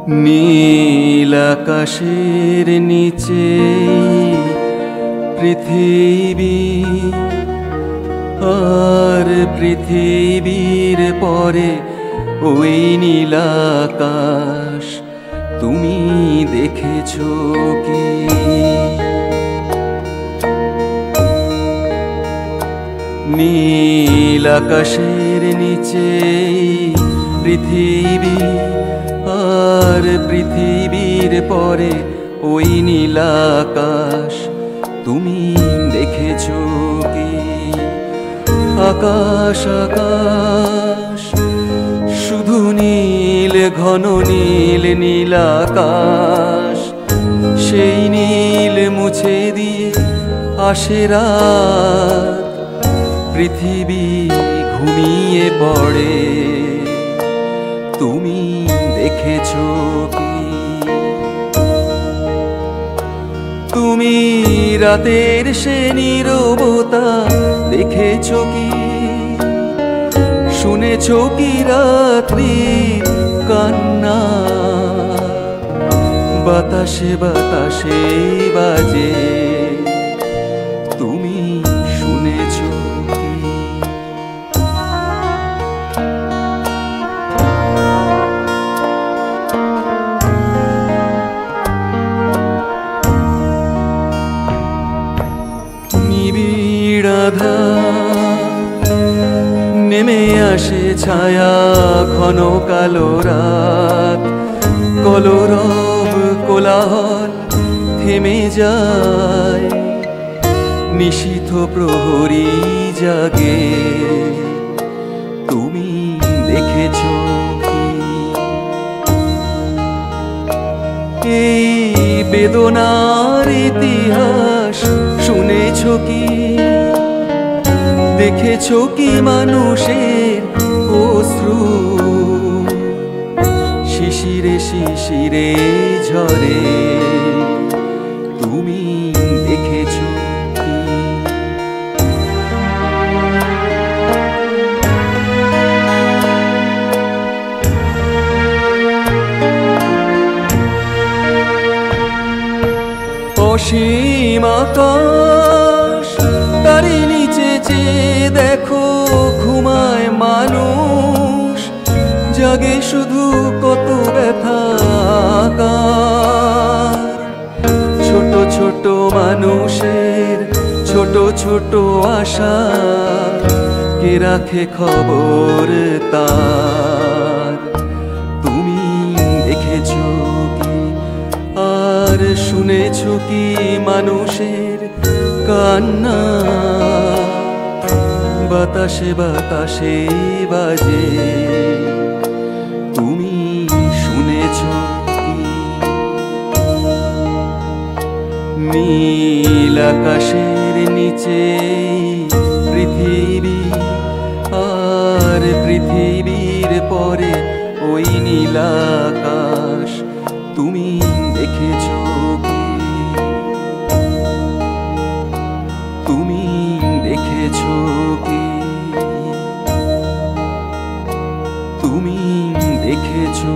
নীল আকাশের নিচে পৃথিবী, আর পৃথিবীর পরে ওই নীল আকাশ তুমি দেখেছো কি? নীল আকাশের নিচে পৃথিবী, আর পৃথিবীর পরে ওই নীল আকাশ তুমি দেখেছো কি? আকাশ আকাশ শুধু নীল, ঘন নীল নীল আকাশ, সেই নীল মুছে দিয়ে আসে রাত, পৃথিবী ঘুমিয়ে পড়ে, তুমি দেখেছো কি? তুমি রাতের সে নীরবতা দেখেছো কি? শুনেছো কি রাত্রির কান্না? বাতাসে বাতাসে বাজে, তুমি শুনেছো কি? নিবিড় আঁধার নেমে আসে ছায়া, ঘন কালো রাত, কলরব কোলাহল থেমে যায়, নিশীথ প্রহরী জাগে, তুমি দেখেছো কি? এই বেদনার ইতিহাস শুনেছো কি? দেখেছো কি মানুষের অশ্রু শিশিরে শিশিরে ঝরে, তুমি দেখেছো কি? অসীম আকাশ, তারই নিচে চেয়ে দেখো ঘুমায় মানুষ, জাগে শুধু কত ব্যথা। ছোট ছোট মানুষের ছোট ছোট আশা, কে রাখে খবর তার, তুমি দেখেছো কি? আর শুনেছো কি মানুষের কান্না? বাতাসে বাতাসে বাজে, তুমি শুনেছো কি? নীল আকাশের নিচে পৃথিবী, আর পৃথিবীর পরে ওই নীল আকাশ তুমি দেখেছো কি? তুমি দেখেছো কি? তুমি দেখেছো?